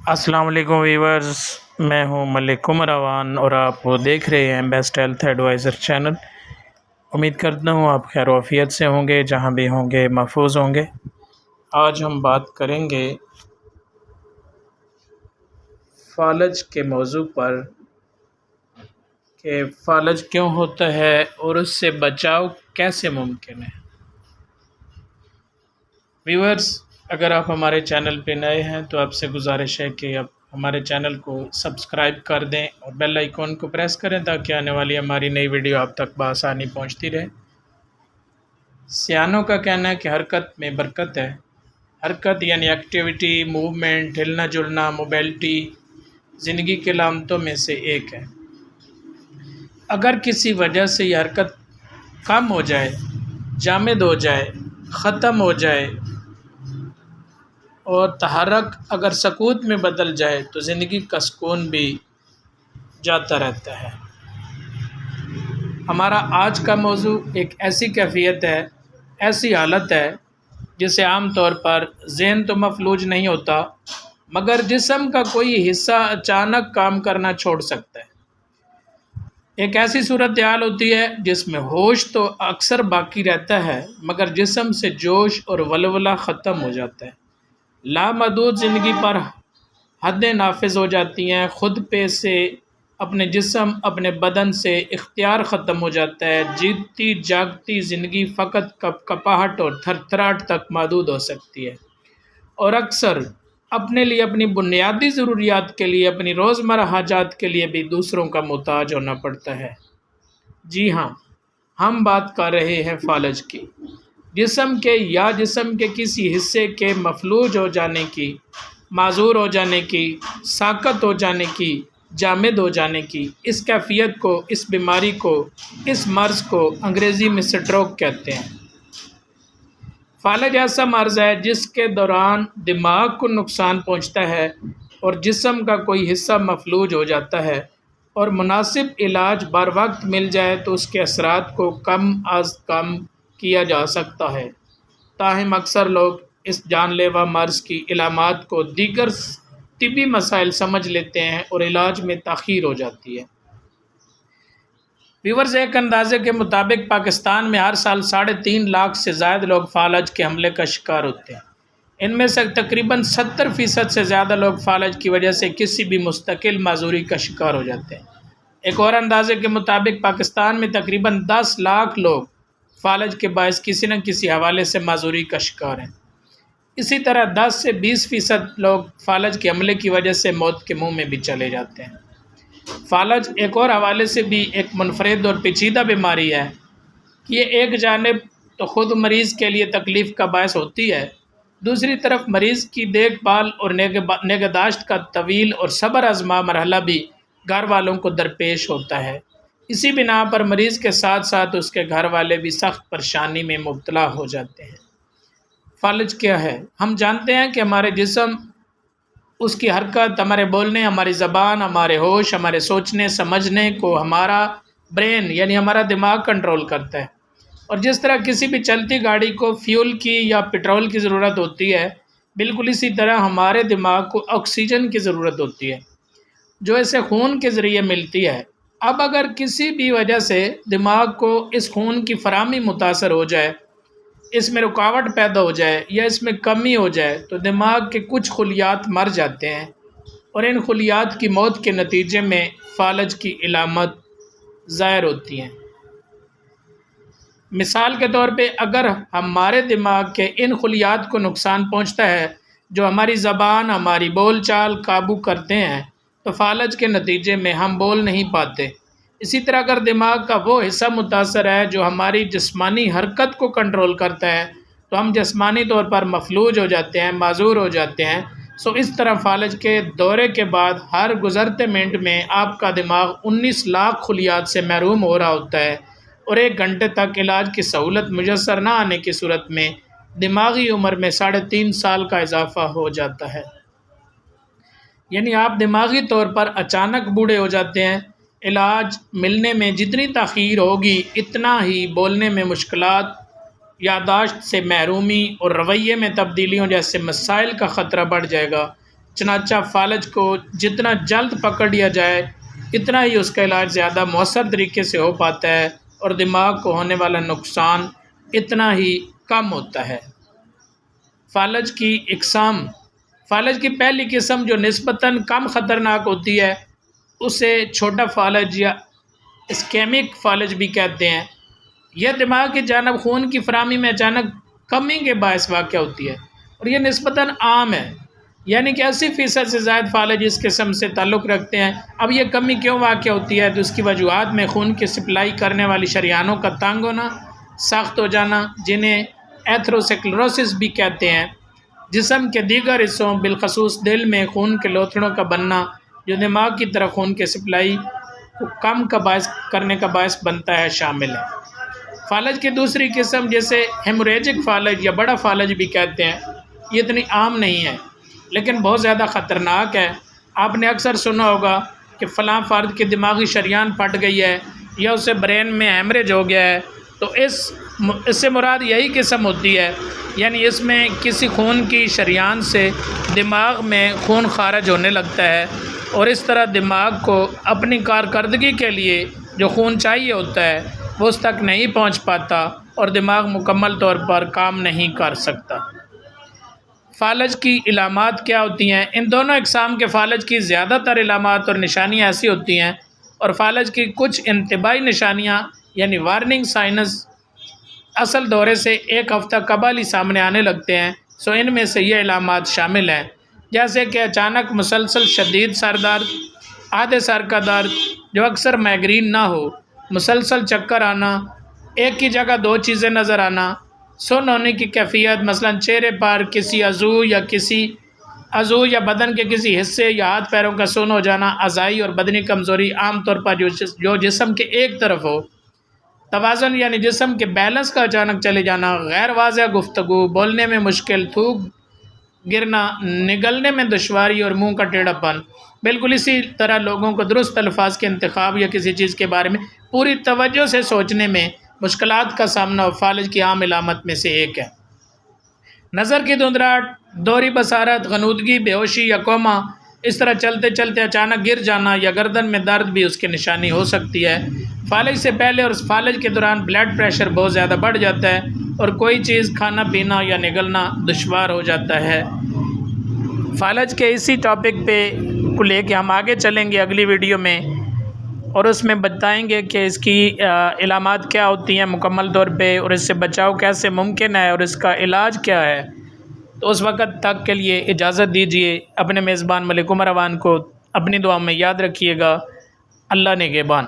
السلام علیکم ویورز، میں ہوں ملک عمر اوان اور آپ دیکھ رہے ہیں بیسٹ ہیلتھ ایڈوائزر چینل۔ امید کرتا ہوں آپ خیر و عافیت سے ہوں گے، جہاں بھی ہوں گے محفوظ ہوں گے۔ آج ہم بات کریں گے فالج کے موضوع پر کہ فالج کیوں ہوتا ہے اور اس سے بچاؤ کیسے ممکن ہے۔ ویورز، اگر آپ ہمارے چینل پہ نئے ہیں تو آپ سے گزارش ہے کہ آپ ہمارے چینل کو سبسکرائب کر دیں اور بیل آئیکن کو پریس کریں تاکہ آنے والی ہماری نئی ویڈیو آپ تک بآسانی پہنچتی رہے۔ سیانوں کا کہنا ہے کہ حرکت میں برکت ہے۔ حرکت یعنی ایکٹیویٹی، موومنٹ، ہلنا جلنا، موبیلٹی زندگی کے علامتوں میں سے ایک ہے۔ اگر کسی وجہ سے یہ حرکت کم ہو جائے، جامد ہو جائے، ختم ہو جائے اور تحرک اگر سکوت میں بدل جائے تو زندگی کا سکون بھی جاتا رہتا ہے۔ ہمارا آج کا موضوع ایک ایسی کیفیت ہے، ایسی حالت ہے جسے عام طور پر ذہن تو مفلوج نہیں ہوتا مگر جسم کا کوئی حصہ اچانک کام کرنا چھوڑ سکتا ہے۔ ایک ایسی صورتحال ہوتی ہے جس میں ہوش تو اکثر باقی رہتا ہے مگر جسم سے جوش اور ولولہ ختم ہو جاتا ہے۔ لامحدود زندگی پر حدیں نافذ ہو جاتی ہیں، خود پہ سے، اپنے جسم، اپنے بدن سے اختیار ختم ہو جاتا ہے۔ جیتی جاگتی زندگی فقط کپاہٹ اور تھر تھراہٹ تک محدود ہو سکتی ہے اور اکثر اپنے لیے، اپنی بنیادی ضروریات کے لیے، اپنی روزمرہ حاجات کے لیے بھی دوسروں کا محتاج ہونا پڑتا ہے۔ جی ہاں، ہم بات کر رہے ہیں فالج کی، جسم کے یا جسم کے کسی حصے کے مفلوج ہو جانے کی، معذور ہو جانے کی، ساقط ہو جانے کی، جامد ہو جانے کی۔ اس کیفیت کو، اس بیماری کو، اس مرض کو انگریزی میں سٹروک کہتے ہیں۔ فالج ایسا مرض ہے جس کے دوران دماغ کو نقصان پہنچتا ہے اور جسم کا کوئی حصہ مفلوج ہو جاتا ہے، اور مناسب علاج بر وقت مل جائے تو اس کے اثرات کو کم از کم کیا جا سکتا ہے۔ تاہم اکثر لوگ اس جان لیوا مرض کی علامات کو دیگر طبی مسائل سمجھ لیتے ہیں اور علاج میں تاخیر ہو جاتی ہے۔ ویورز، ایک اندازے کے مطابق پاکستان میں ہر سال 3.5 لاکھ سے زائد لوگ فالج کے حملے کا شکار ہوتے ہیں۔ ان میں سے تقریباً 70% سے زیادہ لوگ فالج کی وجہ سے کسی بھی مستقل معذوری کا شکار ہو جاتے ہیں۔ ایک اور اندازے کے مطابق پاکستان میں تقریباً 10 لاکھ لوگ فالج کے باعث کسی نہ کسی حوالے سے معذوری کا شکار ہیں۔ اسی طرح 10 سے 20% لوگ فالج کے حملے کی وجہ سے موت کے منہ میں بھی چلے جاتے ہیں۔ فالج ایک اور حوالے سے بھی ایک منفرد اور پیچیدہ بیماری ہے کہ یہ ایک جانب تو خود مریض کے لیے تکلیف کا باعث ہوتی ہے، دوسری طرف مریض کی دیکھ بھال اور نگہداشت کا طویل اور صبر آزما مرحلہ بھی گھر والوں کو درپیش ہوتا ہے۔ اسی بنا پر مریض کے ساتھ ساتھ اس کے گھر والے بھی سخت پریشانی میں مبتلا ہو جاتے ہیں۔ فالج کیا ہے؟ ہم جانتے ہیں کہ ہمارے جسم، اس کی حرکت، ہمارے بولنے، ہماری زبان، ہمارے ہوش، ہمارے سوچنے سمجھنے کو ہمارا برین یعنی ہمارا دماغ کنٹرول کرتا ہے، اور جس طرح کسی بھی چلتی گاڑی کو فیول کی یا پٹرول کی ضرورت ہوتی ہے، بالکل اسی طرح ہمارے دماغ کو آکسیجن کی ضرورت ہوتی ہے جو اسے خون کے ذریعے ملتی ہے۔ اب اگر کسی بھی وجہ سے دماغ کو اس خون کی فراہمی متاثر ہو جائے، اس میں رکاوٹ پیدا ہو جائے یا اس میں کمی ہو جائے تو دماغ کے کچھ خلیات مر جاتے ہیں اور ان خلیات کی موت کے نتیجے میں فالج کی علامت ظاہر ہوتی ہیں۔ مثال کے طور پہ اگر ہمارے دماغ کے ان خلیات کو نقصان پہنچتا ہے جو ہماری زبان، ہماری بول چال قابو کرتے ہیں، تو فالج کے نتیجے میں ہم بول نہیں پاتے۔ اسی طرح اگر دماغ کا وہ حصہ متاثر ہے جو ہماری جسمانی حرکت کو کنٹرول کرتا ہے تو ہم جسمانی طور پر مفلوج ہو جاتے ہیں، معذور ہو جاتے ہیں۔ اس طرح فالج کے دورے کے بعد ہر گزرتے منٹ میں آپ کا دماغ 19 لاکھ خلیات سے محروم ہو رہا ہوتا ہے، اور 1 گھنٹے تک علاج کی سہولت میسر نہ آنے کی صورت میں دماغی عمر میں 3.5 سال کا اضافہ ہو جاتا ہے۔ یعنی آپ دماغی طور پر اچانک بوڑھے ہو جاتے ہیں۔ علاج ملنے میں جتنی تاخیر ہوگی اتنا ہی بولنے میں مشکلات، یادداشت سے محرومی اور رویے میں تبدیلیوں جیسے مسائل کا خطرہ بڑھ جائے گا۔ چنانچہ فالج کو جتنا جلد پکڑ لیا جائے اتنا ہی اس کا علاج زیادہ مؤثر طریقے سے ہو پاتا ہے اور دماغ کو ہونے والا نقصان اتنا ہی کم ہوتا ہے۔ فالج کی اقسام: فالج کی پہلی قسم جو نسبتاً کم خطرناک ہوتی ہے اسے چھوٹا فالج یا اسکیمک فالج بھی کہتے ہیں۔ یہ دماغ کی جانب خون کی فراہمی میں اچانک کمی کے باعث واقع ہوتی ہے اور یہ نسبتاً عام ہے، یعنی کہ 80% سے زائد فالج اس قسم سے تعلق رکھتے ہیں۔ اب یہ کمی کیوں واقع ہوتی ہے تو اس کی وجوہات میں خون کی سپلائی کرنے والی شریانوں کا تنگ ہونا، سخت ہو جانا جنہیں ایتھروسکلروسس بھی کہتے ہیں، جسم کے دیگر حصوں بالخصوص دل میں خون کے لوتھڑوں کا بننا جو دماغ کی طرف خون کی سپلائی کو کم کرنے کا باعث بنتا ہے شامل ہے۔ فالج کی دوسری قسم جسے ہیموریجک فالج یا بڑا فالج بھی کہتے ہیں، یہ اتنی عام نہیں ہے لیکن بہت زیادہ خطرناک ہے۔ آپ نے اکثر سنا ہوگا کہ فلاں فرد کی دماغی شریان پھٹ گئی ہے یا اسے برین میں ہیمریج ہو گیا ہے، تو اس سے مراد یہی قسم ہوتی ہے، یعنی اس میں کسی خون کی شریان سے دماغ میں خون خارج ہونے لگتا ہے اور اس طرح دماغ کو اپنی کارکردگی کے لیے جو خون چاہیے ہوتا ہے وہ اس تک نہیں پہنچ پاتا اور دماغ مکمل طور پر کام نہیں کر سکتا۔ فالج کی علامات کیا ہوتی ہیں؟ ان دونوں اقسام کے فالج کی زیادہ تر علامات اور نشانیاں ایسی ہوتی ہیں اور فالج کی کچھ انتباہی نشانیاں یعنی وارننگ سائنز اصل دورے سے ایک ہفتہ قبل ہی سامنے آنے لگتے ہیں۔ ان میں سے یہ علامات شامل ہیں، جیسے کہ اچانک مسلسل شدید سر درد، آدھے سر کا درد جو اکثر مائگرین نہ ہو، مسلسل چکر آنا، ایک ہی جگہ دو چیزیں نظر آنا، سن ہونے کی کیفیت مثلا چہرے پر کسی عضو یا بدن کے کسی حصے یا ہاتھ پیروں کا سن ہو جانا، اعضائی اور بدنی کمزوری عام طور پر جو جسم کے ایک طرف ہو، توازن یعنی جسم کے بیلنس کا اچانک چلے جانا، غیر واضح گفتگو، بولنے میں مشکل، تھوک گرنا، نگلنے میں دشواری اور منہ کا ٹیڑھا پن۔ بالکل اسی طرح لوگوں کو درست الفاظ کے انتخاب یا کسی چیز کے بارے میں پوری توجہ سے سوچنے میں مشکلات کا سامنا فالج کی عام علامت میں سے ایک ہے۔ نظر کی دھندراہٹ، دوہری بصارت، غنودگی، بے ہوشی یا کوما، اس طرح چلتے چلتے اچانک گر جانا یا گردن میں درد بھی اس کی نشانی ہو سکتی ہے۔ فالج سے پہلے اور فالج کے دوران بلڈ پریشر بہت زیادہ بڑھ جاتا ہے اور کوئی چیز کھانا پینا یا نگلنا دشوار ہو جاتا ہے۔ فالج کے اسی ٹاپک پہ کو لے کے ہم آگے چلیں گے اگلی ویڈیو میں اور اس میں بتائیں گے کہ اس کی علامات کیا ہوتی ہیں مکمل طور پہ اور اس سے بچاؤ کیسے ممکن ہے اور اس کا علاج کیا ہے۔ تو اس وقت تک کے لیے اجازت دیجیے، اپنے میزبان ملک عمر اوان کو اپنی دعا میں یاد رکھیے گا۔ اللہ نگہبان۔